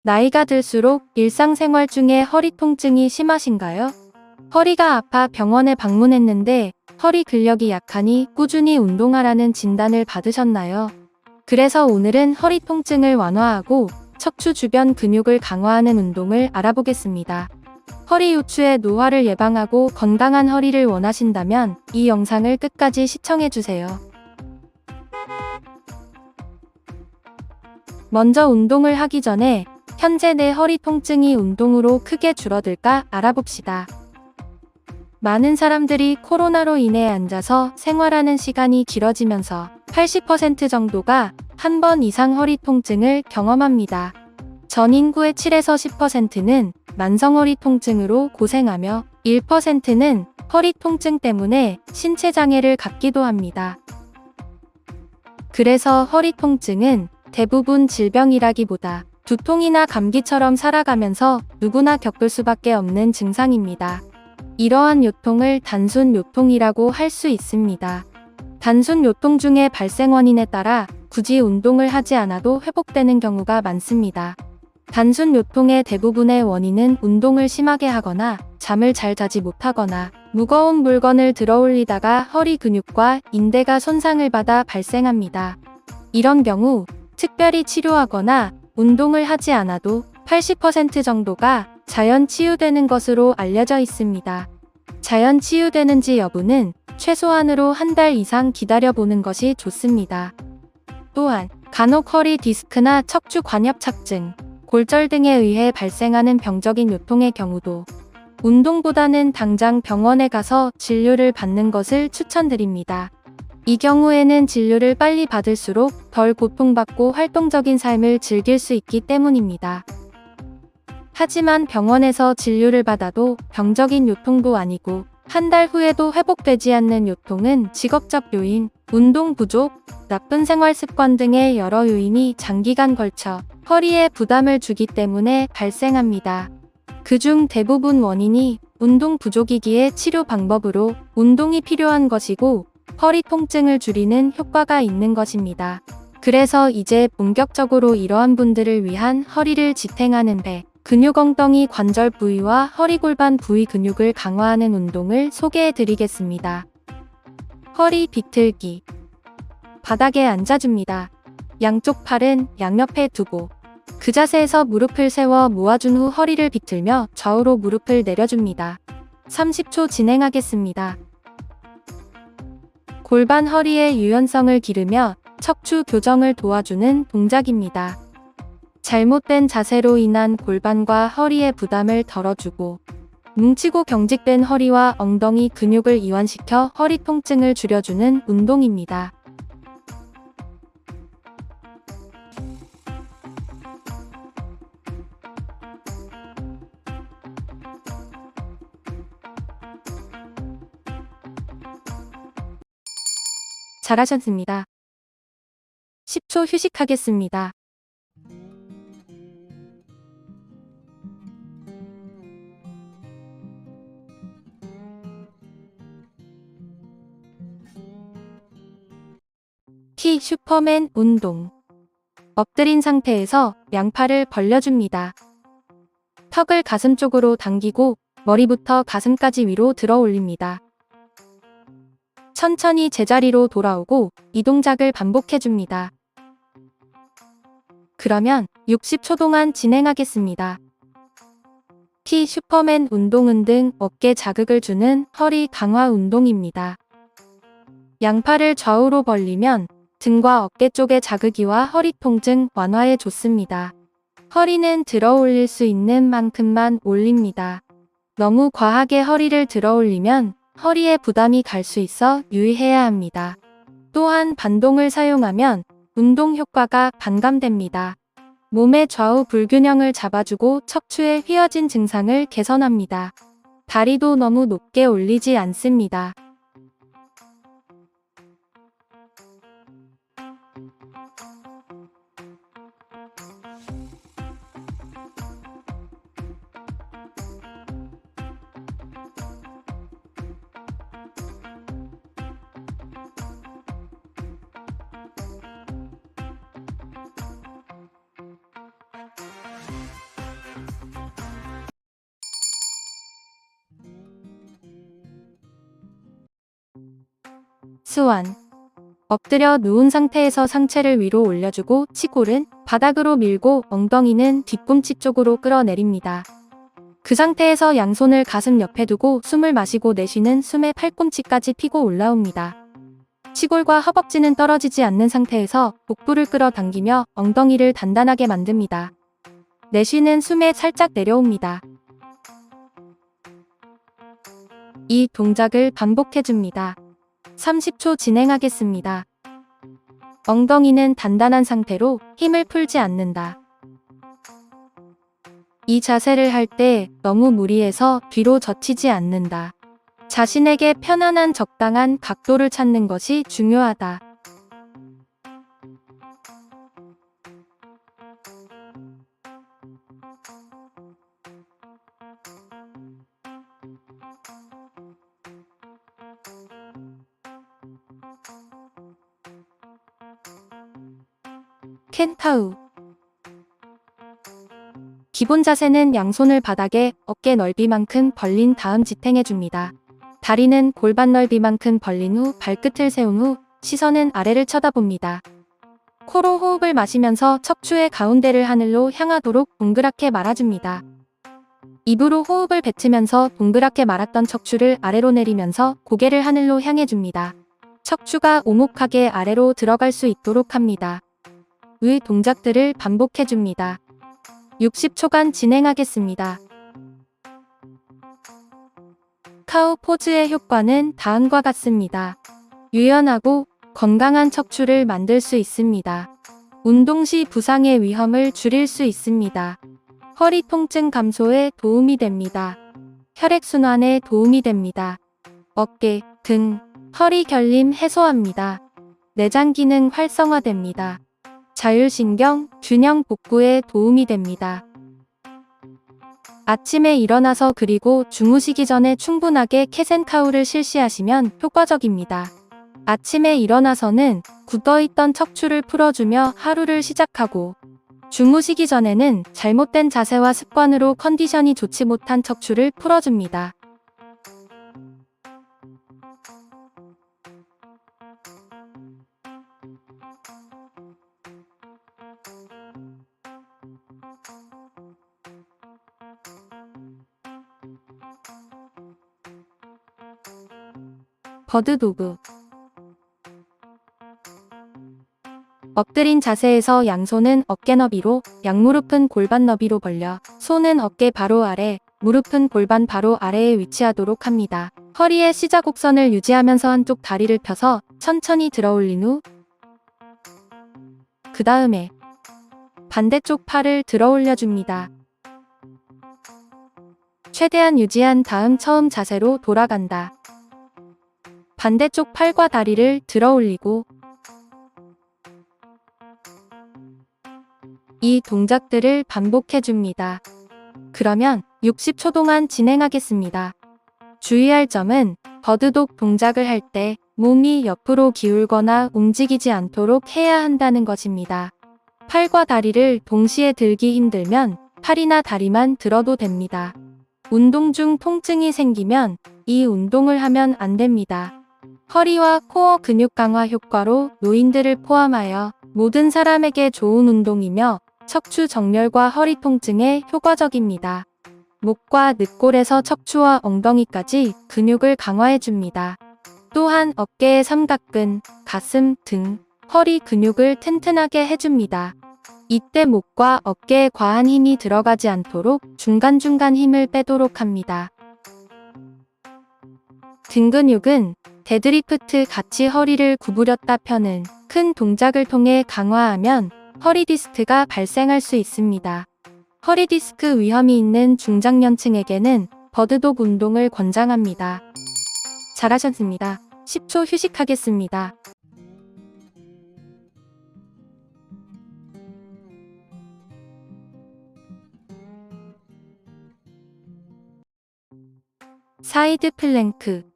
나이가 들수록 일상생활 중에 허리 통증이 심하신가요? 허리가 아파 병원에 방문했는데 허리 근력이 약하니 꾸준히 운동하라는 진단을 받으셨나요? 그래서 오늘은 허리 통증을 완화하고 척추 주변 근육을 강화하는 운동을 알아보겠습니다. 허리 요추의 노화를 예방하고 건강한 허리를 원하신다면 이 영상을 끝까지 시청해주세요. 먼저 운동을 하기 전에 현재 내 허리 통증이 운동으로 크게 줄어들까 알아봅시다. 많은 사람들이 코로나로 인해 앉아서 생활하는 시간이 길어지면서 80% 정도가 한 번 이상 허리 통증을 경험합니다. 전 인구의 7에서 10%는 만성 허리 통증으로 고생하며 1%는 허리 통증 때문에 신체 장애를 갖기도 합니다. 그래서 허리 통증은 대부분 질병이라기보다 두통이나 감기처럼 살아가면서 누구나 겪을 수밖에 없는 증상입니다. 이러한 요통을 단순 요통이라고 할 수 있습니다. 단순 요통 중에 발생 원인에 따라 굳이 운동을 하지 않아도 회복되는 경우가 많습니다. 단순 요통의 대부분의 원인은 운동을 심하게 하거나 잠을 잘 자지 못하거나 무거운 물건을 들어 올리다가 허리 근육과 인대가 손상을 받아 발생합니다. 이런 경우 특별히 치료하거나 운동을 하지 않아도 80% 정도가 자연 치유되는 것으로 알려져 있습니다. 자연 치유되는지 여부는 최소한으로 한 달 이상 기다려보는 것이 좋습니다. 또한 간혹 허리 디스크나 척추 관엽착증, 골절 등에 의해 발생하는 병적인 요통의 경우도 운동보다는 당장 병원에 가서 진료를 받는 것을 추천드립니다. 이 경우에는 진료를 빨리 받을수록 덜 고통받고 활동적인 삶을 즐길 수 있기 때문입니다. 하지만 병원에서 진료를 받아도 병적인 요통도 아니고 한 달 후에도 회복되지 않는 요통은 직업적 요인, 운동 부족, 나쁜 생활 습관 등의 여러 요인이 장기간 걸쳐 허리에 부담을 주기 때문에 발생합니다. 그중 대부분 원인이 운동 부족이기에 치료 방법으로 운동이 필요한 것이고 허리 통증을 줄이는 효과가 있는 것입니다. 그래서 이제 본격적으로 이러한 분들을 위한 허리를 지탱하는 배, 근육 엉덩이 관절 부위와 허리 골반 부위 근육을 강화하는 운동을 소개해 드리겠습니다. 허리 비틀기. 바닥에 앉아줍니다. 양쪽 팔은 양옆에 두고 그 자세에서 무릎을 세워 모아준 후 허리를 비틀며 좌우로 무릎을 내려줍니다. 30초 진행하겠습니다. 골반 허리의 유연성을 기르며 척추 교정을 도와주는 동작입니다. 잘못된 자세로 인한 골반과 허리의 부담을 덜어주고 뭉치고 경직된 허리와 엉덩이 근육을 이완시켜 허리 통증을 줄여주는 운동입니다. 잘하셨습니다. 10초 휴식하겠습니다. 키 슈퍼맨 운동. 엎드린 상태에서 양팔을 벌려줍니다. 턱을 가슴 쪽으로 당기고 머리부터 가슴까지 위로 들어 올립니다. 천천히 제자리로 돌아오고 이 동작을 반복해줍니다. 그러면 60초 동안 진행하겠습니다. 키 슈퍼맨 운동은 등 어깨 자극을 주는 허리 강화 운동입니다. 양팔을 좌우로 벌리면 등과 어깨 쪽의 자극이와 허리 통증 완화에 좋습니다. 허리는 들어 올릴 수 있는 만큼만 올립니다. 너무 과하게 허리를 들어 올리면 허리에 부담이 갈 수 있어 유의해야 합니다. 또한 반동을 사용하면 운동 효과가 반감됩니다. 몸의 좌우 불균형을 잡아주고 척추의 휘어진 증상을 개선합니다. 다리도 너무 높게 올리지 않습니다. 스완. 엎드려 누운 상태에서 상체를 위로 올려주고 치골은 바닥으로 밀고 엉덩이는 뒤꿈치 쪽으로 끌어내립니다. 그 상태에서 양손을 가슴 옆에 두고 숨을 마시고 내쉬는 숨에 팔꿈치까지 피고 올라옵니다. 치골과 허벅지는 떨어지지 않는 상태에서 복부를 끌어당기며 엉덩이를 단단하게 만듭니다. 내쉬는 숨에 살짝 내려옵니다. 이 동작을 반복해줍니다. 30초 진행하겠습니다. 엉덩이는 단단한 상태로 힘을 풀지 않는다. 이 자세를 할 때 너무 무리해서 뒤로 젖히지 않는다. 자신에게 편안한 적당한 각도를 찾는 것이 중요하다. 켄타우. 기본 자세는 양손을 바닥에 어깨 넓이만큼 벌린 다음 지탱해줍니다. 다리는 골반 넓이만큼 벌린 후 발끝을 세운 후 시선은 아래를 쳐다봅니다. 코로 호흡을 마시면서 척추의 가운데를 하늘로 향하도록 동그랗게 말아줍니다. 입으로 호흡을 뱉으면서 동그랗게 말았던 척추를 아래로 내리면서 고개를 하늘로 향해줍니다. 척추가 오목하게 아래로 들어갈 수 있도록 합니다. 의 동작들을 반복해줍니다. 60초간 진행하겠습니다. 카우 포즈의 효과는 다음과 같습니다. 유연하고 건강한 척추를 만들 수 있습니다. 운동 시 부상의 위험을 줄일 수 있습니다. 허리 통증 감소에 도움이 됩니다. 혈액순환에 도움이 됩니다. 어깨, 등, 허리 결림 해소합니다. 내장 기능 활성화됩니다. 자율신경, 균형 복구에 도움이 됩니다. 아침에 일어나서 그리고 주무시기 전에 충분하게 캣앤카우를 실시하시면 효과적입니다. 아침에 일어나서는 굳어있던 척추를 풀어주며 하루를 시작하고 주무시기 전에는 잘못된 자세와 습관으로 컨디션이 좋지 못한 척추를 풀어줍니다. 버드도그. 엎드린 자세에서 양손은 어깨 너비로, 양무릎은 골반 너비로 벌려 손은 어깨 바로 아래, 무릎은 골반 바로 아래에 위치하도록 합니다. 허리의 시작 곡선을 유지하면서 한쪽 다리를 펴서 천천히 들어올린 후 그 다음에 반대쪽 팔을 들어올려줍니다. 최대한 유지한 다음 처음 자세로 돌아간다. 반대쪽 팔과 다리를 들어올리고 이 동작들을 반복해줍니다. 그러면 60초 동안 진행하겠습니다. 주의할 점은 버드독 동작을 할 때 몸이 옆으로 기울거나 움직이지 않도록 해야 한다는 것입니다. 팔과 다리를 동시에 들기 힘들면 팔이나 다리만 들어도 됩니다. 운동 중 통증이 생기면 이 운동을 하면 안 됩니다. 허리와 코어 근육 강화 효과로 노인들을 포함하여 모든 사람에게 좋은 운동이며 척추 정렬과 허리 통증에 효과적입니다. 목과 늑골에서 척추와 엉덩이까지 근육을 강화해줍니다. 또한 어깨의 삼각근, 가슴, 등, 허리 근육을 튼튼하게 해줍니다. 이때 목과 어깨에 과한 힘이 들어가지 않도록 중간중간 힘을 빼도록 합니다. 등 근육은 데드리프트 같이 허리를 구부렸다 펴는 큰 동작을 통해 강화하면 허리 디스크가 발생할 수 있습니다. 허리 디스크 위험이 있는 중장년층에게는 버드독 운동을 권장합니다. 잘하셨습니다. 10초 휴식하겠습니다. 사이드 플랭크.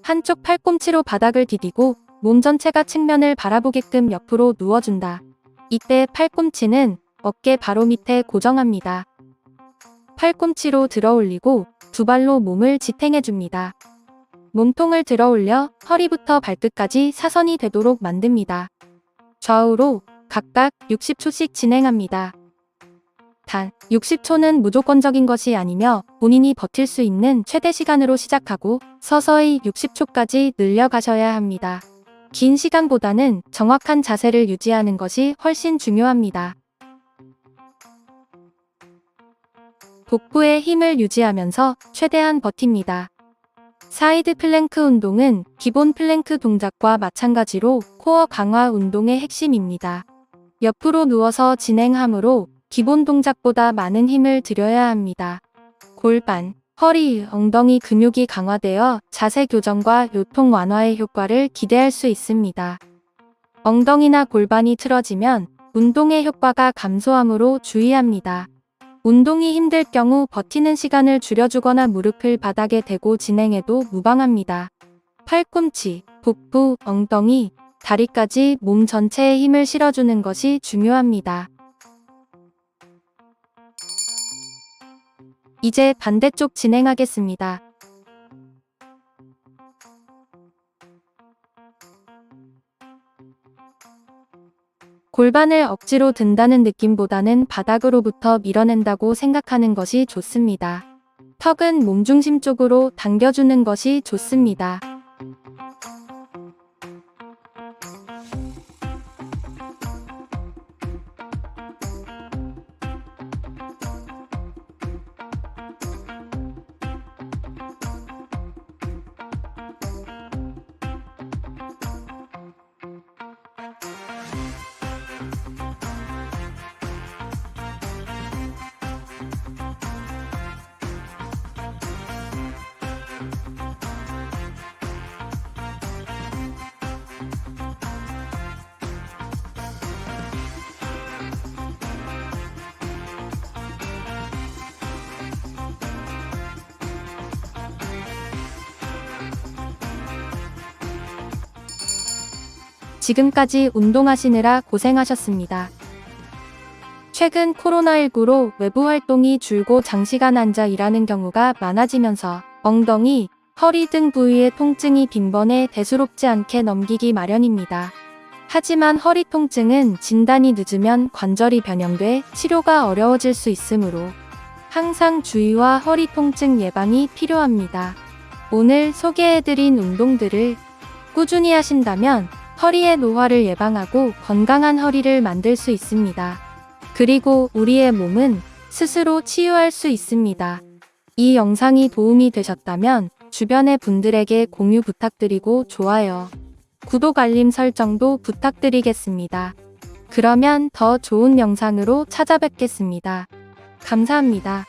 한쪽 팔꿈치로 바닥을 디디고 몸 전체가 측면을 바라보게끔 옆으로 누워준다. 이때 팔꿈치는 어깨 바로 밑에 고정합니다. 팔꿈치로 들어 올리고 두 발로 몸을 지탱해줍니다. 몸통을 들어 올려 허리부터 발끝까지 사선이 되도록 만듭니다. 좌우로 각각 60초씩 진행합니다. 단, 60초는 무조건적인 것이 아니며 본인이 버틸 수 있는 최대 시간으로 시작하고 서서히 60초까지 늘려가셔야 합니다. 긴 시간보다는 정확한 자세를 유지하는 것이 훨씬 중요합니다. 복부의 힘을 유지하면서 최대한 버팁니다. 사이드 플랭크 운동은 기본 플랭크 동작과 마찬가지로 코어 강화 운동의 핵심입니다. 옆으로 누워서 진행하므로 기본 동작보다 많은 힘을 들여야 합니다. 골반, 허리, 엉덩이 근육이 강화되어 자세 교정과 요통 완화의 효과를 기대할 수 있습니다. 엉덩이나 골반이 틀어지면 운동의 효과가 감소하므로 주의합니다. 운동이 힘들 경우 버티는 시간을 줄여주거나 무릎을 바닥에 대고 진행해도 무방합니다. 팔꿈치, 복부, 엉덩이, 다리까지 몸 전체에 힘을 실어주는 것이 중요합니다. 이제 반대쪽 진행하겠습니다. 골반을 억지로 든다는 느낌보다는 바닥으로부터 밀어낸다고 생각하는 것이 좋습니다. 턱은 몸중심 쪽으로 당겨주는 것이 좋습니다. 지금까지 운동하시느라 고생하셨습니다. 최근 코로나19로 외부 활동이 줄고 장시간 앉아 일하는 경우가 많아지면서 엉덩이, 허리 등 부위의 통증이 빈번해 대수롭지 않게 넘기기 마련입니다. 하지만 허리 통증은 진단이 늦으면 관절이 변형돼 치료가 어려워질 수 있으므로 항상 주의와 허리 통증 예방이 필요합니다. 오늘 소개해드린 운동들을 꾸준히 하신다면 허리의 노화를 예방하고 건강한 허리를 만들 수 있습니다. 그리고 우리의 몸은 스스로 치유할 수 있습니다. 이 영상이 도움이 되셨다면 주변의 분들에게 공유 부탁드리고 좋아요, 구독 알림 설정도 부탁드리겠습니다. 그러면 더 좋은 영상으로 찾아뵙겠습니다. 감사합니다.